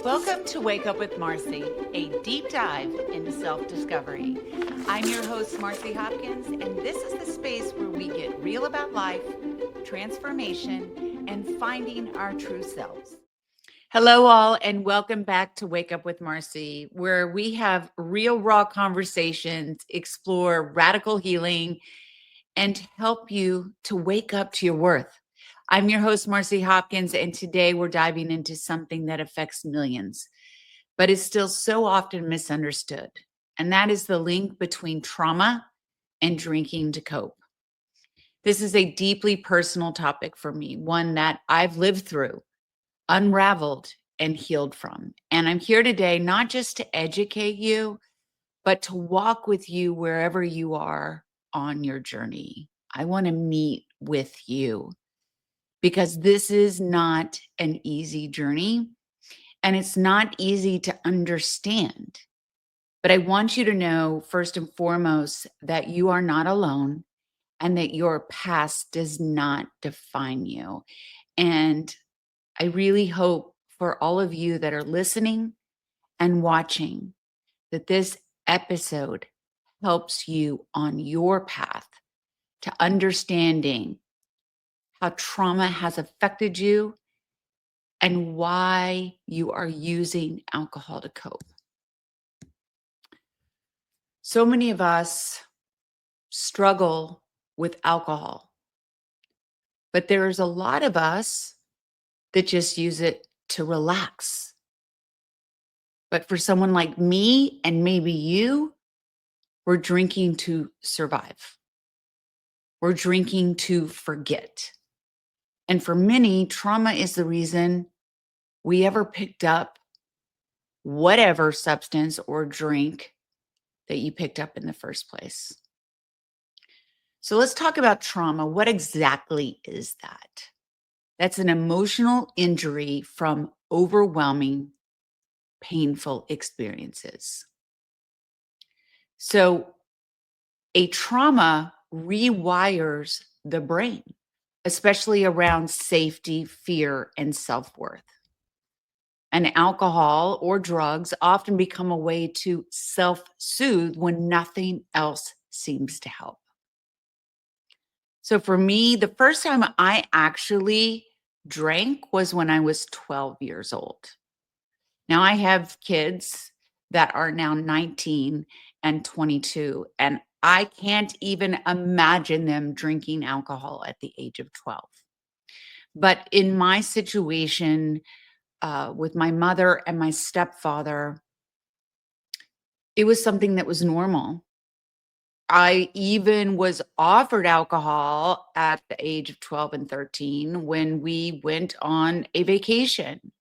Welcome to Wake Up with Marci, a deep dive into self-discovery. I'm your host, Marci Hopkins, and this is the space where we get real about life, transformation, and finding our true selves. Hello, all, and welcome back to Wake Up with Marci, where we have real, raw conversations, explore radical healing, and help you to wake up to your worth. I'm your host, Marci Hopkins, and today we're diving into something that affects millions, but is still so often misunderstood. And that is the link between trauma and drinking to cope. This is a deeply personal topic for me, one that I've lived through, unraveled, and healed from. And I'm here today not just to educate you, but to walk with you wherever you are on your journey. I want to meet with you because this is not an easy journey and it's not easy to understand. But I want you to know, first and foremost, that you are not alone and that your past does not define you. And I really hope for all of you that are listening and watching that this episode helps you on your path to understanding how trauma has affected you and why you are using alcohol to cope. So many of us struggle with alcohol, but there's a lot of us that just use it to relax. But for someone like me and maybe you, we're drinking to survive. We're drinking to forget. And for many, trauma is the reason we ever picked up whatever substance or drink that you picked up in the first place. So let's talk about trauma. What exactly is that? That's an emotional injury from overwhelming, painful experiences. So a trauma rewires the brain, especially around safety, fear, and self-worth. And alcohol or drugs often become a way to self-soothe when nothing else seems to help. So for me, the first time I actually drank was when I was 12 years old. Now I have kids that are now 19 and 22, and I can't even imagine them drinking alcohol at the age of 12. But in my situation, with my mother and my stepfather, it was something that was normal. I even was offered alcohol at the age of 12 and 13 when we went on a vacation.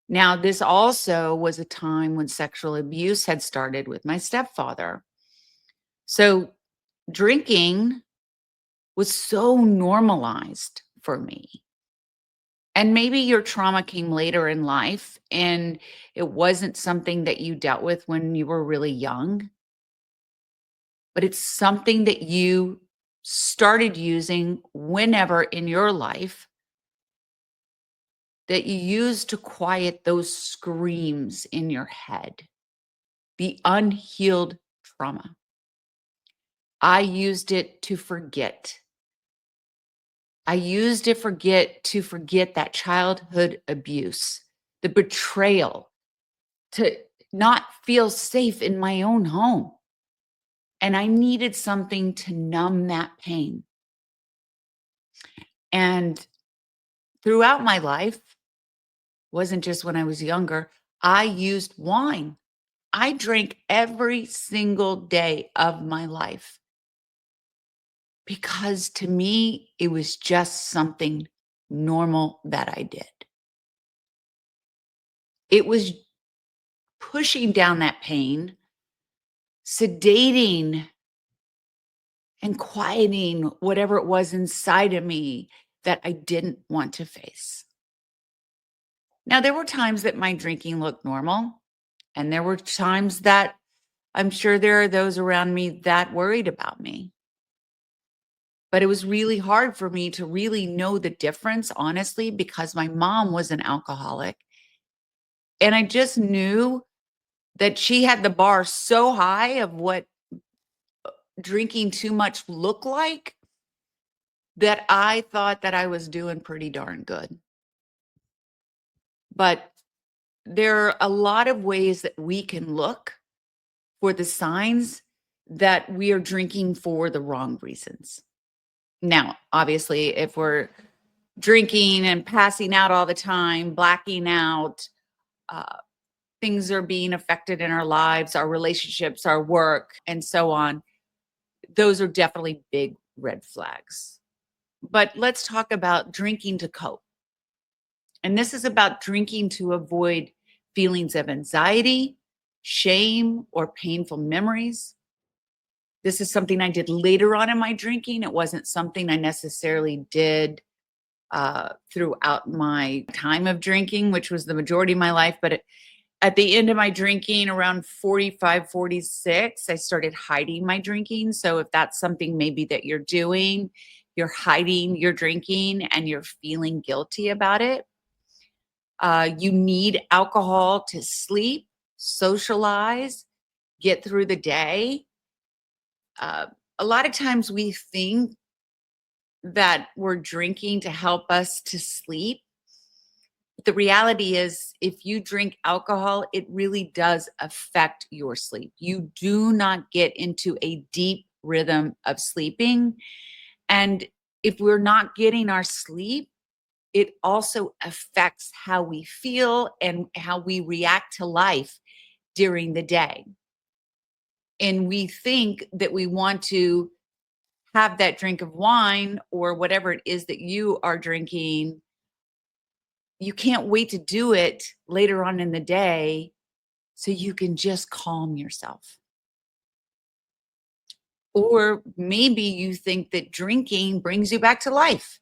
Now, this also was a time when sexual abuse had started with my stepfather. So drinking was so normalized for me. And maybe your trauma came later in life and it wasn't something that you dealt with when you were really young, but it's something that you started using whenever in your life that you used to quiet those screams in your head, the unhealed trauma. I used it to forget. I used it to forget that childhood abuse, the betrayal, to not feel safe in my own home. And I needed something to numb that pain. And throughout my life, wasn't just when I was younger, I used wine. I drank every single day of my life because to me, it was just something normal that I did. It was pushing down that pain, sedating and quieting whatever it was inside of me that I didn't want to face. Now, there were times that my drinking looked normal, and there were times that I'm sure there are those around me that worried about me. But it was really hard for me to really know the difference, honestly, because my mom was an alcoholic And I just knew that she had the bar so high of what drinking too much looked like that I thought that I was doing pretty darn good. But there are a lot of ways that we can look for the signs that we are drinking for the wrong reasons. Now, obviously, if we're drinking and passing out all the time, blacking out, uh, things are being affected in our lives, our relationships, our work, and so on, those are definitely big red flags. But let's talk about drinking to cope. And this is about drinking to avoid feelings of anxiety, shame, or painful memories. This is something I did later on in my drinking. It wasn't something I necessarily did throughout my time of drinking, which was the majority of my life. But at the end of my drinking, around 45, 46, I started hiding my drinking. So if that's something maybe that you're doing, you're hiding your drinking and you're feeling guilty about it. You need alcohol to sleep, socialize, get through the day. Uh, a lot of times we think that we're drinking to help us to sleep. The reality is, if you drink alcohol, it really does affect your sleep. You do not get into a deep rhythm of sleeping. And if we're not getting our sleep, it also affects how we feel and how we react to life during the day. And we think that we want to have that drink of wine or whatever it is that you are drinking. You can't wait to do it later on in the day so you can just calm yourself. Or maybe you think that drinking brings you back to life.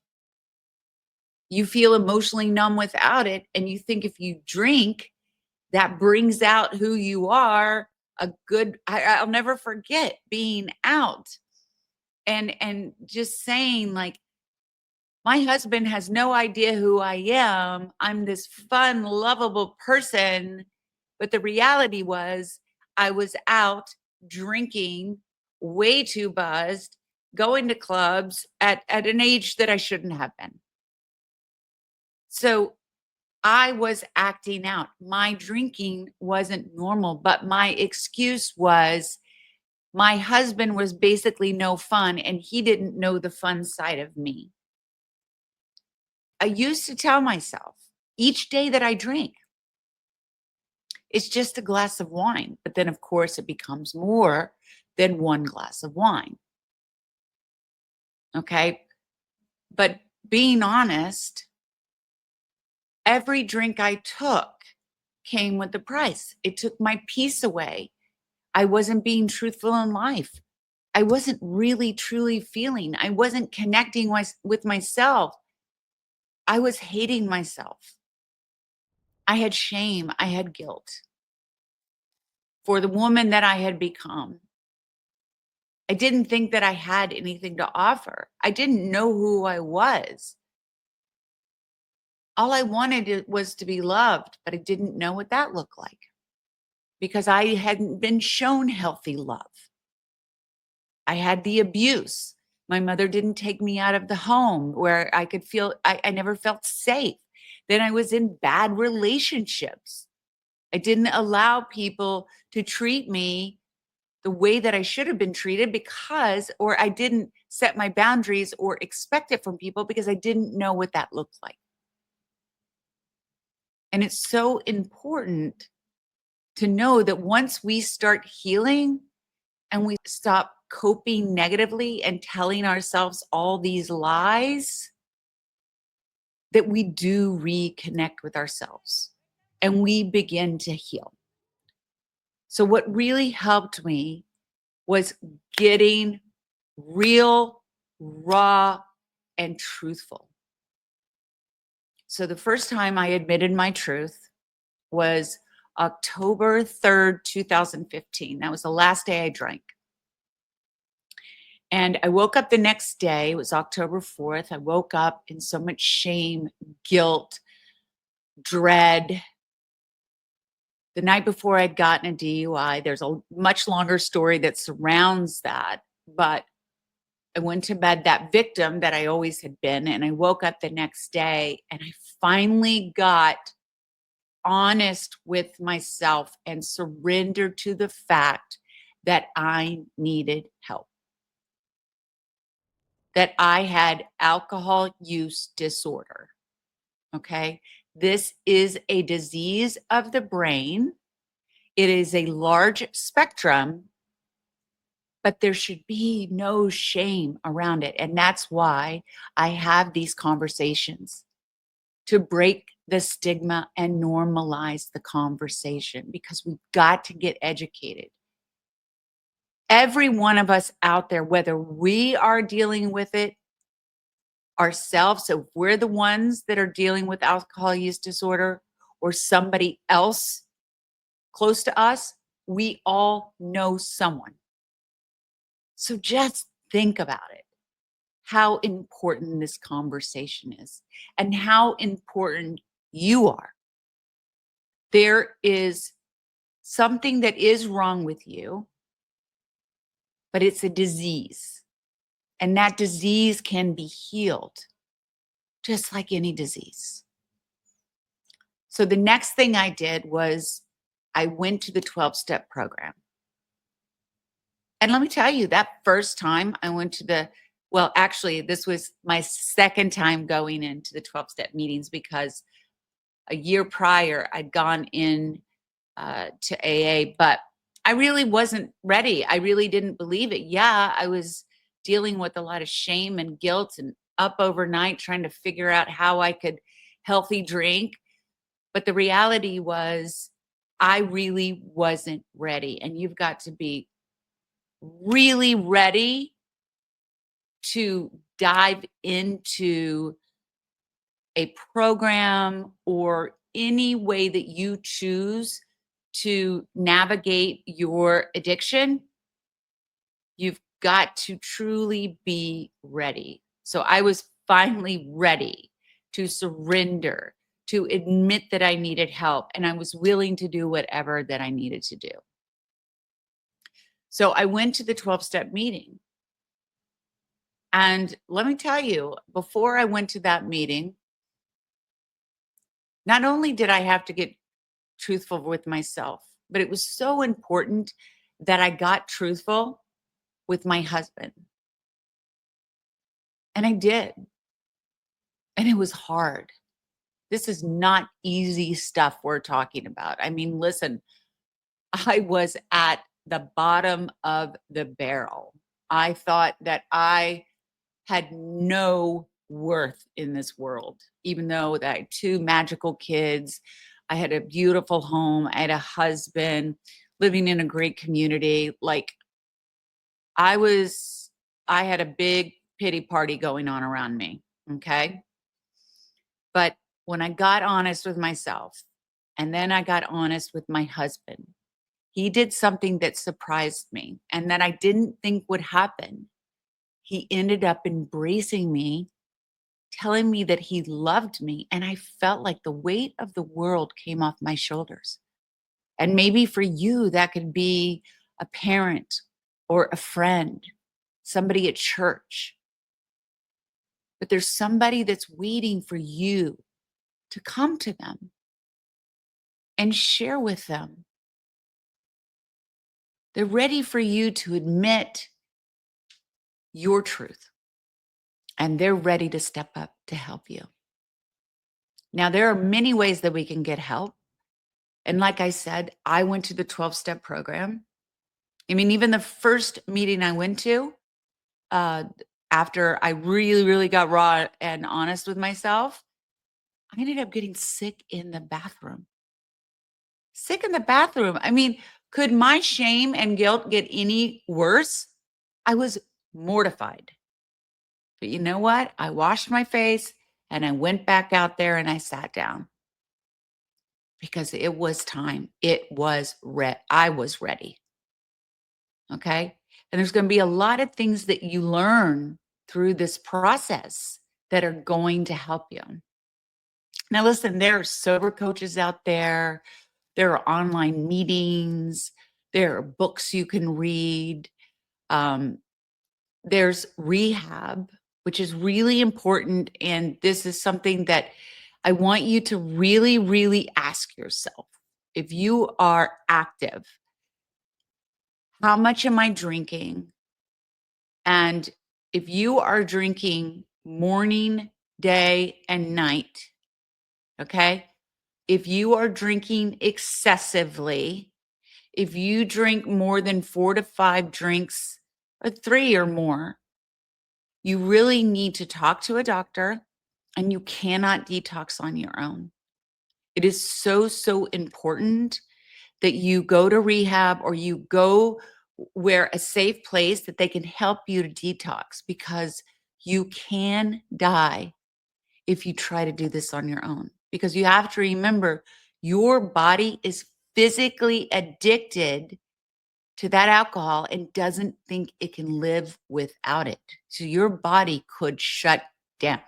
You feel emotionally numb without it, and you think if you drink, that brings out who you are. I'll never forget being out and just saying, like, my husband has no idea who I am. I'm this fun, lovable person. But the reality was, I was out drinking, way too buzzed, going to clubs at an age that I shouldn't have been. So I was acting out. My drinking wasn't normal, but my excuse was my husband was basically no fun and he didn't know the fun side of me. I used to tell myself each day that I drink, it's just a glass of wine. But then, of course, it becomes more than one glass of wine. Okay. But being honest, every drink I took came with the price. It took my peace away. I wasn't being truthful in life. I wasn't really truly feeling. I wasn't connecting with myself. I was hating myself. I had shame. I had guilt for the woman that I had become. I didn't think that I had anything to offer. I didn't know who I was. All I wanted was to be loved, but I didn't know what that looked like because I hadn't been shown healthy love. I had the abuse. My mother didn't take me out of the home where I could feel, I never felt safe. Then I was in bad relationships. I didn't allow people to treat me the way that I should have been treated or I didn't set my boundaries or expect it from people because I didn't know what that looked like. And it's so important to know that once we start healing and we stop coping negatively and telling ourselves all these lies, that we do reconnect with ourselves and we begin to heal. So, what really helped me was getting real, raw, and truthful. So, the first time I admitted my truth was October 3rd, 2015. That was the last day I drank. And I woke up the next day, it was October 4th. I woke up in so much shame, guilt, dread. The night before I'd gotten a DUI, there's a much longer story that surrounds that, but I went to bed that victim that I always had been, and I woke up the next day and I finally got honest with myself and surrendered to the fact that I needed help, that I had alcohol use disorder. Okay. This is a disease of the brain. It is a large spectrum, but there should be no shame around it. And that's why I have these conversations to break the stigma and normalize the conversation, because we've got to get educated. Every one of us out there, whether we are dealing with it ourselves, so if we're the ones that are dealing with alcohol use disorder, or somebody else close to us, we all know someone. So just think about it, how important this conversation is and how important you are. There is something that is wrong with you, but it's a disease. And that disease can be healed just like any disease. So the next thing I did was I went to the 12-step program. And let me tell you, that first time I went to well, actually, this was my second time going into the 12-step meetings, because a year prior I'd gone in to AA, but I really wasn't ready. I really didn't believe it. Yeah, I was dealing with a lot of shame and guilt and up overnight trying to figure out how I could healthy drink. But the reality was I really wasn't ready. And you've got to be really ready to dive into a program or any way that you choose to navigate your addiction. You've got to truly be ready. So I was finally ready to surrender, to admit that I needed help, and I was willing to do whatever that I needed to do. So I went to the 12-step meeting. And let me tell you, before I went to that meeting, not only did I have to get truthful with myself, but it was so important that I got truthful with my husband. And I did. And it was hard. This is not easy stuff we're talking about. I mean, listen, I was at the bottom of the barrel. I thought that I had no worth in this world, even though that I had two magical kids. I had a beautiful home. I had a husband, living in a great community. Like, I had a big pity party going on around me. Okay. But when I got honest with myself, and then I got honest with my husband, he did something that surprised me and that I didn't think would happen. He ended up embracing me, telling me that he loved me, and I felt like the weight of the world came off my shoulders. And maybe for you, that could be a parent or a friend, somebody at church. But there's somebody that's waiting for you to come to them and share with them. They're ready for you to admit your truth, and they're ready to step up to help you. Now, there are many ways that we can get help. And like I said, I went to the 12-step program. I mean, even the first meeting I went to, uh, after I really, really got raw and honest with myself, I ended up getting sick in the bathroom. Sick in the bathroom. I mean, could my shame and guilt get any worse? I was mortified. But you know what? I washed my face and I went back out there and I sat down, because it was time. I was ready. Okay. And there's going to be a lot of things that you learn through this process that are going to help you. Now, listen, there are sober coaches out there. There are online meetings. There are books you can read. Um, there's rehab, which is really important. And this is something that I want you to really, really ask yourself. If you are active, how much am I drinking? And if you are drinking morning, day, and night, okay? If you are drinking excessively, if you drink more than 4 to 5 drinks, or 3 or more, you really need to talk to a doctor, and you cannot detox on your own. It is so, so important that you go to rehab or you go where a safe place that they can help you to detox, because you can die if you try to do this on your own. Because you have to remember, your body is physically addicted to that alcohol and doesn't think it can live without it. So your body could shut down.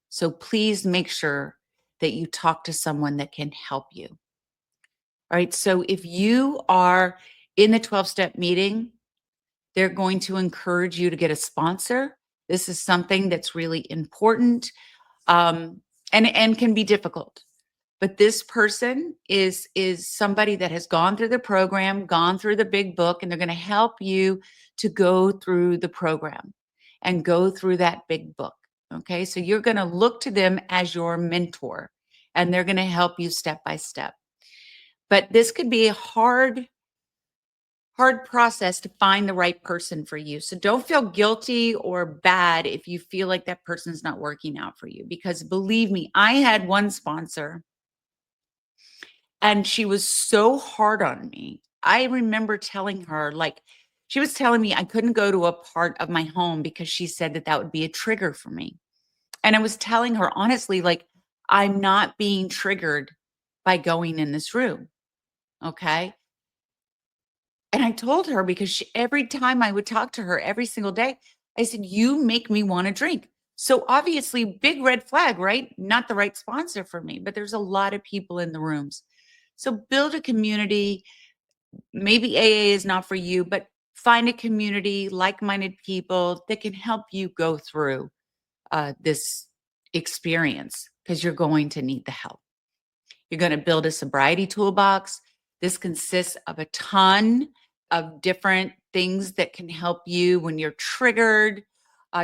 So please make sure that you talk to someone that can help you. All right. So if you are in the 12-step meeting, they're going to encourage you to get a sponsor. This is something that's really important, and can be difficult. But this person is somebody that has gone through the program, gone through the big book, and they're going to help you to go through the program and go through that big book. Okay. So you're going to look to them as your mentor, and they're going to help you step by step. But this could be a hard process to find the right person for you. So don't feel guilty or bad if you feel like that person's not working out for you, because believe me, I had one sponsor and she was so hard on me. I remember telling her, like, she was telling me I couldn't go to a part of my home because she said that that would be a trigger for me. And I was telling her honestly, like, I'm not being triggered by going in this room. Okay. And I told her, because every time I would talk to her every single day, I said, you make me want to drink. So obviously, big red flag, right? Not the right sponsor for me, but there's a lot of people in the rooms. So build a community. Maybe AA is not for you, but find a community, like minded people that can help you go through this experience, because you're going to need the help. You're going to build a sobriety toolbox. This consists of a ton of different things that can help you when you're triggered.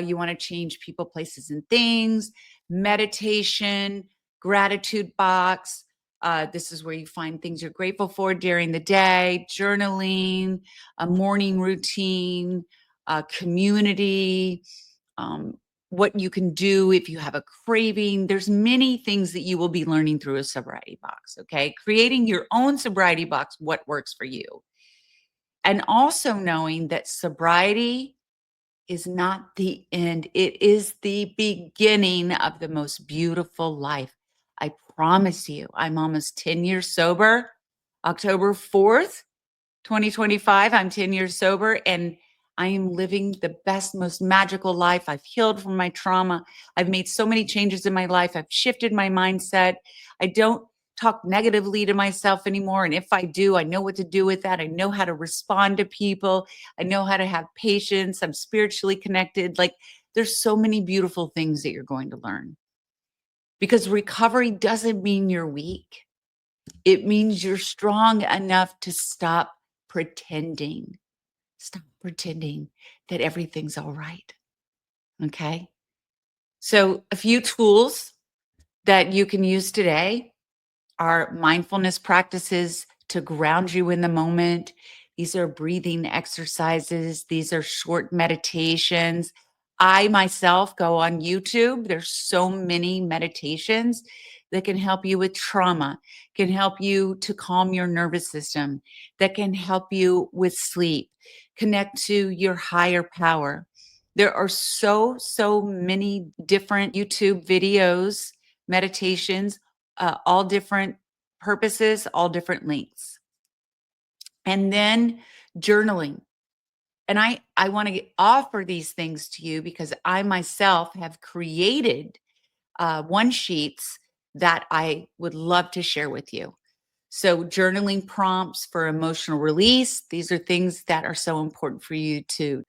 You want to change people, places, and things. Meditation, gratitude box. This is where you find things you're grateful for during the day. Journaling, a morning routine, community. Um, what you can do if you have a craving. There's many things that you will be learning through a sobriety box, okay? Creating your own sobriety box, what works for you. And also knowing that sobriety is not the end. It is the beginning of the most beautiful life. I promise you, I'm almost 10 years sober. October 4th, 2025, I'm 10 years sober, and I am living the best, most magical life. I've healed from my trauma. I've made so many changes in my life. I've shifted my mindset. I don't talk negatively to myself anymore. And if I do, I know what to do with that. I know how to respond to people. I know how to have patience. I'm spiritually connected. Like, there's so many beautiful things that you're going to learn, because recovery doesn't mean you're weak. It means you're strong enough to stop pretending. Stop pretending that everything's all right. Okay. So, a few tools that you can use today are mindfulness practices to ground you in the moment. These are breathing exercises, these are short meditations. I myself go on YouTube. There's so many meditations that can help you with trauma, can help you to calm your nervous system, that can help you with sleep, connect to your higher power. There are so many different YouTube videos, meditations, all different purposes, all different lengths. And then journaling. And I want to offer these things to you because I myself have created one sheets that I would love to share with you. So, journaling prompts for emotional release, these are things that are so important for you to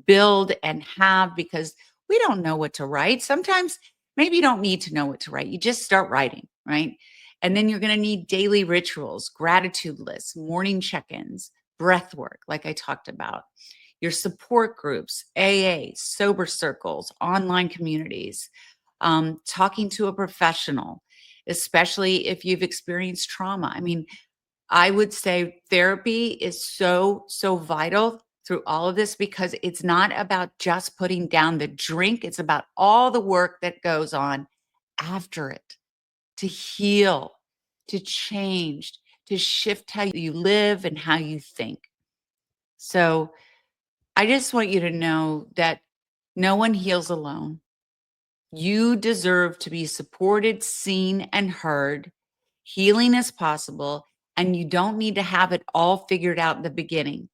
build and have because we don't know what to write. Sometimes maybe you don't need to know what to write. You just start writing, right? And then you're going to need daily rituals, gratitude lists, morning check ins, breath work, like I talked about, your support groups, AA, sober circles, online communities, talking to a professional, especially if you've experienced trauma. I mean, I would say therapy is so, so vital through all of this because it's not about just putting down the drink, it's about all the work that goes on after it to heal, to change, to shift how you live and how you think. So I just want you to know that no one heals alone. You deserve to be supported, seen, and heard. Healing is possible, and you don't need to have it all figured out in the beginning.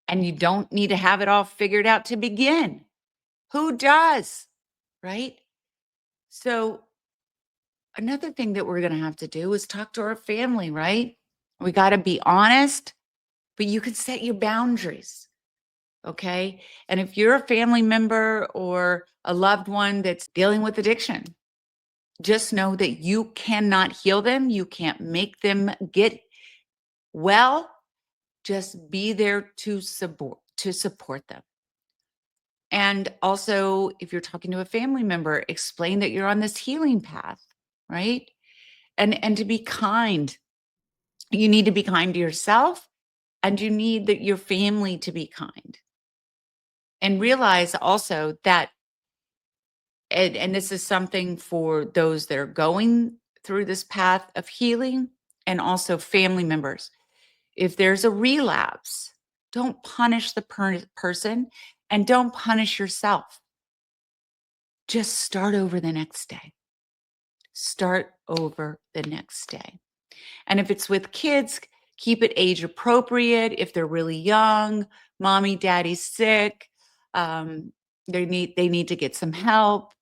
And you don't need to have it all figured out to begin. Who does? Right? So, another thing that we're going to have to do is talk to our family, right? We got to be honest, but you can set your boundaries. Okay. And if you're a family member or a loved one that's dealing with addiction, just know that you cannot heal them. You can't make them get well. Just be there to support them. And also, if you're talking to a family member, explain that you're on this healing path, right? And to be kind. You need to be kind to yourself and you need your family to be kind. And realize also that and this is something for those that are going through this path of healing and also family members. If there's a relapse, don't punish the person and don't punish yourself. Just start over the next day. Start over the next day. And if it's with kids, keep it age appropriate. If they're really young, mommy, daddy's sick, um, they need to get some help.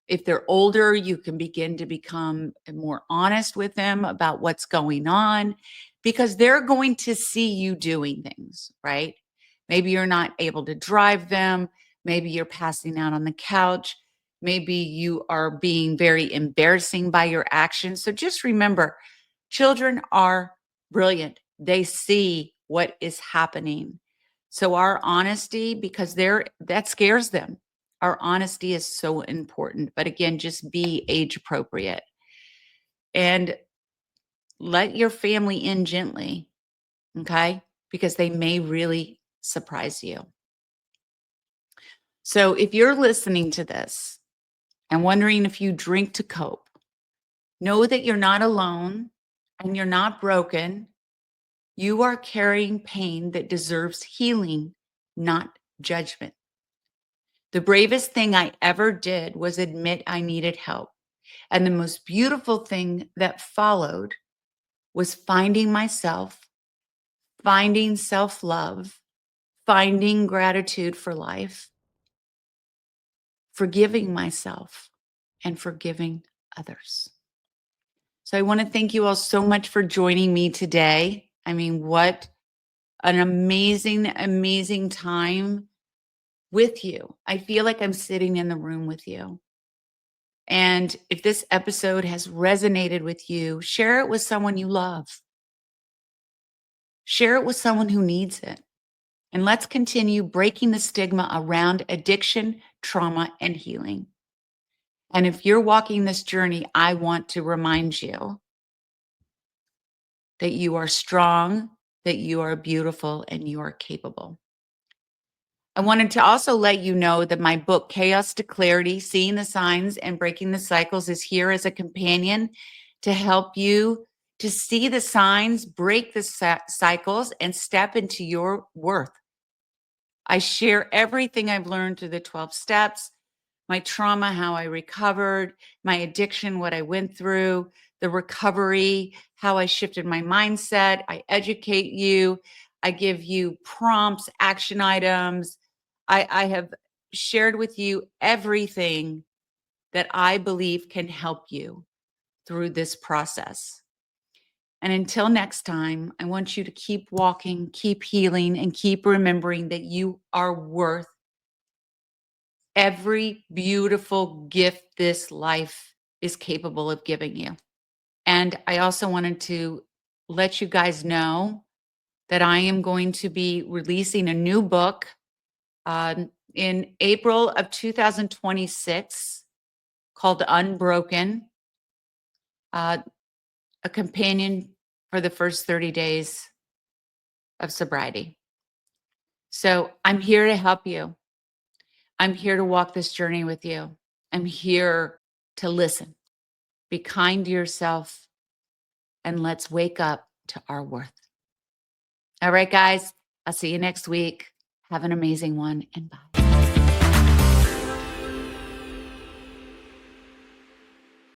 If they're older, you can begin to become more honest with them about what's going on because they're going to see you doing things, right? Maybe you're not able to drive them. Maybe you're passing out on the couch. Maybe you are being very embarrassing by your actions. So just remember, children are brilliant. They see what is happening. So our honesty, because that scares them, our honesty is so important. But again, just be age appropriate and let your family in gently, okay? Because they may really surprise you. So if you're listening to this and wondering if you drink to cope, know that you're not alone and you're not broken. You are carrying pain that deserves healing, not judgment. The bravest thing I ever did was admit I needed help. And the most beautiful thing that followed was finding myself, finding self love, finding gratitude for life, forgiving myself, and forgiving others. So I want to thank you all so much for joining me today. I mean, what an amazing, amazing time with you. I feel like I'm sitting in the room with you. And if this episode has resonated with you, share it with someone you love. Share it with someone who needs it. And let's continue breaking the stigma around addiction, trauma, and healing. And if you're walking this journey, I want to remind you that you are strong, that you are beautiful, and you are capable. I wanted to also let you know that my book, Chaos to Clarity, Seeing the Signs and Breaking the Cycles, is here as a companion to help you to see the signs, break the cycles, and step into your worth. I share everything I've learned through the 12 steps, my trauma, how I recovered, my addiction, what I went through, the recovery, how I shifted my mindset. I educate you. I give you prompts, action items. I have shared with you everything that I believe can help you through this process. And until next time, I want you to keep walking, keep healing, and keep remembering that you are worth every beautiful gift this life is capable of giving you. And I also wanted to let you guys know that I am going to be releasing a new book in April of 2026 called Unbroken, uh, a companion for the first 30 days of sobriety. So I'm here to help you. I'm here to walk this journey with you. I'm here to listen. Be kind to yourself, and let's wake up to our worth. All right, guys, I'll see you next week. Have an amazing one, and bye.